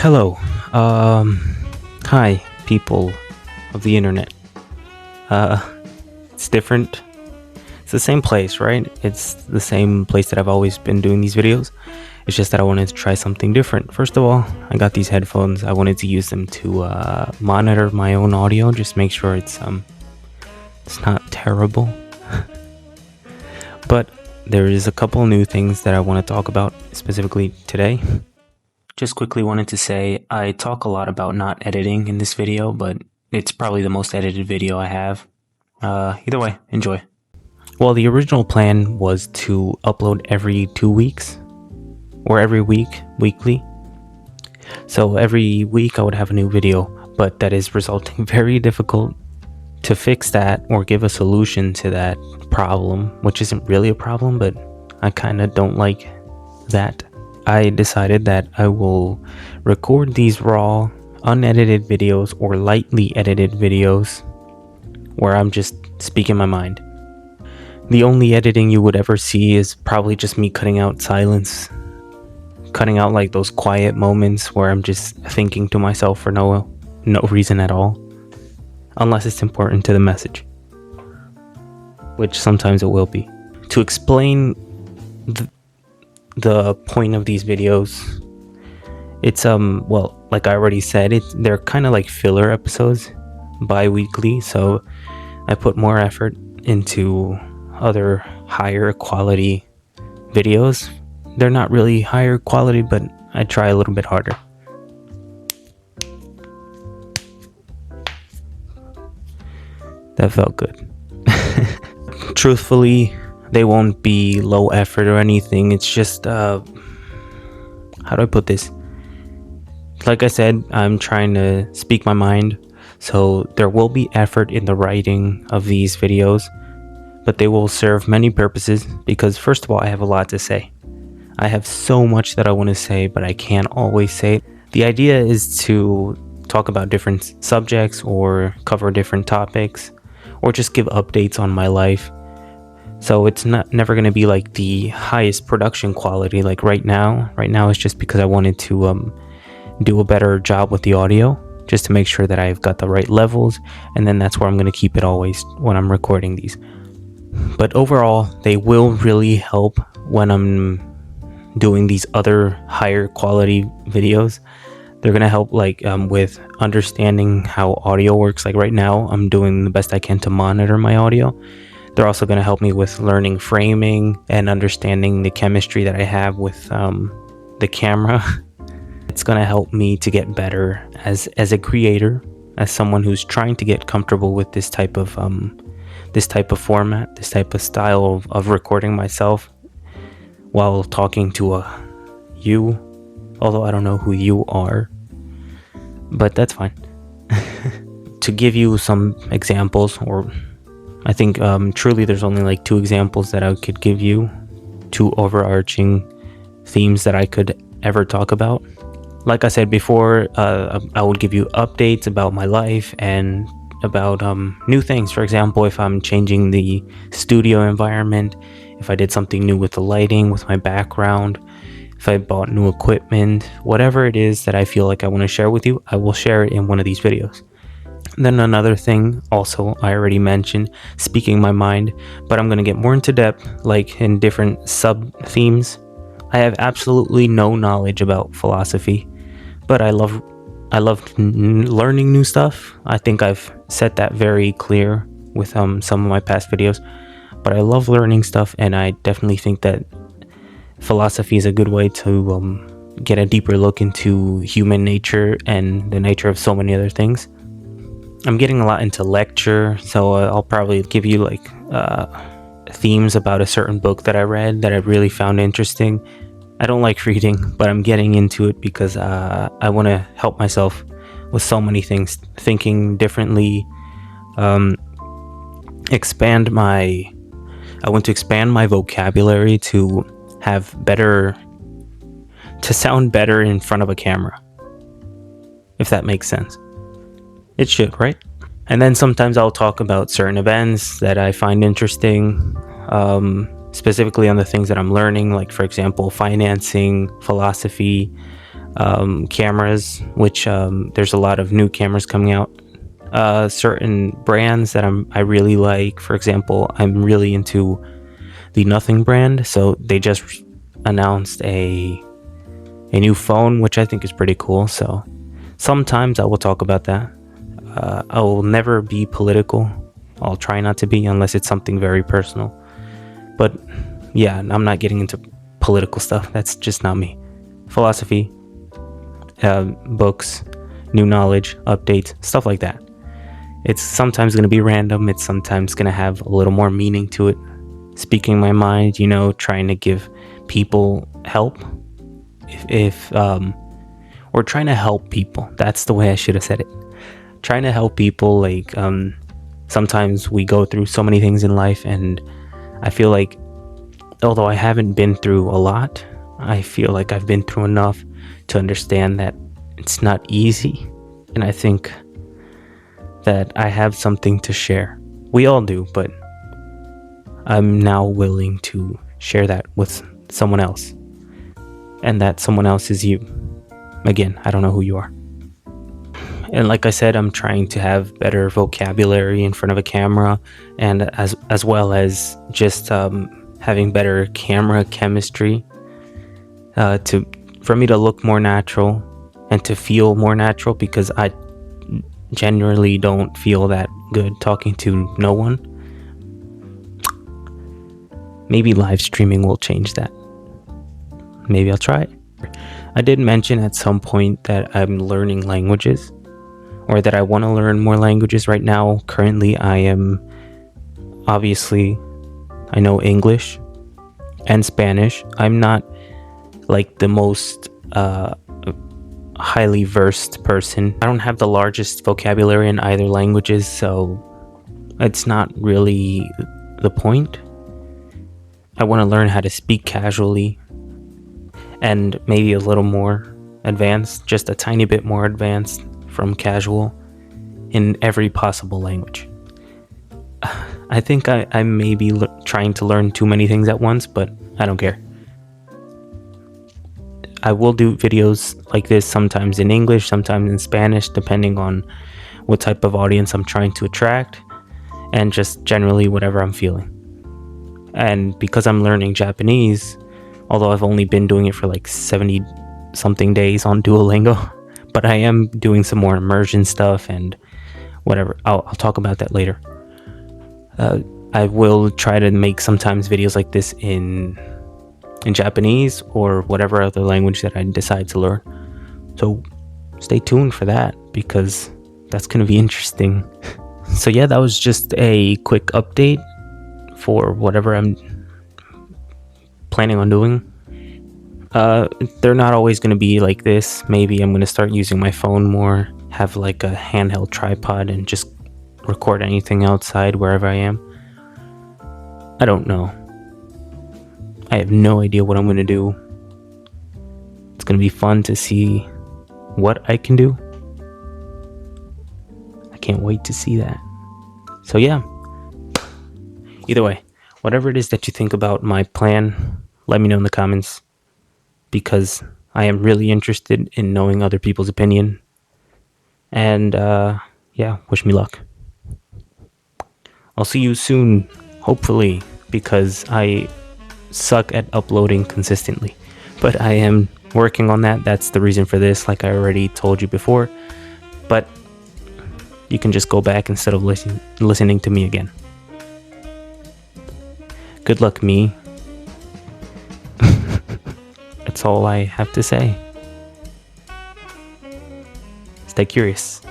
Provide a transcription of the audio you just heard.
Hello. Hi, people of the internet. It's different. It's the same place, right? It's the same place that I've always been doing these videos. It's just that I wanted to try something different. First of all, I got these headphones. I wanted to use them to monitor my own audio, just make sure it's not terrible. But there is a couple new things that I want to talk about specifically today. Just quickly wanted to say I talk a lot about not editing in this video, but it's probably the most edited video I have. Either way, enjoy. Well, the original plan was to upload every 2 weeks or every week, weekly. So every week I would have a new video, but that is resulting very difficult to fix that or give a solution to that problem, which isn't really a problem, but I kind of don't like that. I decided that I will record these raw, unedited videos or lightly edited videos where I'm just speaking my mind. The only editing you would ever see is probably just me cutting out silence, cutting out like those quiet moments where I'm just thinking to myself for no reason at all, unless it's important to the message, which sometimes it will be. To explain the point of these videos, it's well, like I already said, they're kind of like filler episodes, bi-weekly, so I put more effort into other higher quality videos. They're not really higher quality, but I try a little bit harder. That felt good. Truthfully, they won't be low effort or anything. It's just, how do I put this? Like I said, I'm trying to speak my mind. So there will be effort in the writing of these videos, but they will serve many purposes because first of all, I have a lot to say. I have so much that I want to say, but I can't always say it. The idea is to talk about different subjects or cover different topics or just give updates on my life. So it's never going to be like the highest production quality like right now. Right now it's just because I wanted to do a better job with the audio, just to make sure that I've got the right levels, and then that's where I'm going to keep it always when I'm recording these. But overall, they will really help when I'm doing these other higher quality videos. They're going to help like with understanding how audio works. Like right now, I'm doing the best I can to monitor my audio. They're also going to help me with learning framing and understanding the chemistry that I have with the camera. It's going to help me to get better as a creator, as someone who's trying to get comfortable with this type of format, this type of style of recording myself while talking to you. Although I don't know who you are, but that's fine. To give you some examples, or I think truly there's only like 2 examples that I could give you, 2 overarching themes that I could ever talk about. Like I said before, I would give you updates about my life and about new things. For example, if I'm changing the studio environment, if I did something new with the lighting, with my background, if I bought new equipment, whatever it is that I feel like I want to share with you, I will share it in one of these videos. Then another thing also I already mentioned, speaking my mind, but I'm going to get more into depth, like in different sub themes. I have absolutely no knowledge about philosophy, but I love learning new stuff. I think I've set that very clear with some of my past videos, but I love learning stuff, and I definitely think that philosophy is a good way to get a deeper look into human nature and the nature of so many other things. I'm getting a lot into lecture, so I'll probably give you like themes about a certain book that I read that I really found interesting. I don't like reading, but I'm getting into it because I want to help myself with so many things, thinking differently, I want to expand my vocabulary to sound better in front of a camera, if that makes sense. It should, right? And then sometimes I'll talk about certain events that I find interesting, specifically on the things that I'm learning, like for example, financing, philosophy, cameras, which there's a lot of new cameras coming out. Certain brands that I really like. For example, I'm really into the Nothing brand, so they just announced a new phone, which I think is pretty cool. So sometimes I will talk about that. I will never be political. I'll try not to be unless it's something very personal. But yeah, I'm not getting into political stuff. That's just not me. Philosophy, books, new knowledge, updates, stuff like that. It's sometimes going to be random. It's sometimes going to have a little more meaning to it. Speaking my mind, trying to give people help. Or trying to help people. That's the way I should have said it. Trying to help people, like, sometimes we go through so many things in life, and I feel like, although I haven't been through a lot, I feel like I've been through enough to understand that it's not easy. And I think that I have something to share. We all do, but I'm now willing to share that with someone else. And that someone else is you. Again, I don't know who you are. And like I said, I'm trying to have better vocabulary in front of a camera, and as well as just having better camera chemistry for me to look more natural and to feel more natural, because I generally don't feel that good talking to no one. Maybe live streaming will change that. Maybe I'll try it. I did mention at some point that I'm learning languages, or that I want to learn more languages. Right now, currently, I know English and Spanish. I'm not like the most highly versed person. I don't have the largest vocabulary in either languages, so it's not really the point. I want to learn how to speak casually and maybe a little more advanced, just a tiny bit more advanced from casual in every possible language. I think I may be trying to learn too many things at once, but I don't care. I will do videos like this sometimes in English, sometimes in Spanish, depending on what type of audience I'm trying to attract, and just generally whatever I'm feeling. And because I'm learning Japanese, although I've only been doing it for like 70 something days on Duolingo, but I am doing some more immersion stuff and whatever. I'll talk about that later. I will try to make sometimes videos like this in Japanese or whatever other language that I decide to learn. So stay tuned for that, because that's going to be interesting. So yeah, that was just a quick update for whatever I'm planning on doing. They're not always going to be like this. Maybe I'm going to start using my phone more, have like a handheld tripod, and just record anything outside wherever I am. I don't know. I have no idea what I'm going to do. It's going to be fun to see what I can do. I can't wait to see that. So yeah. Either way, whatever it is that you think about my plan, let me know in the comments, because I am really interested in knowing other people's opinion. And yeah, wish me luck. I'll see you soon, hopefully, because I suck at uploading consistently. But I am working on that. That's the reason for this, like I already told you before. But you can just go back instead of listening to me again. Good luck, me. That's all I have to say. Stay curious.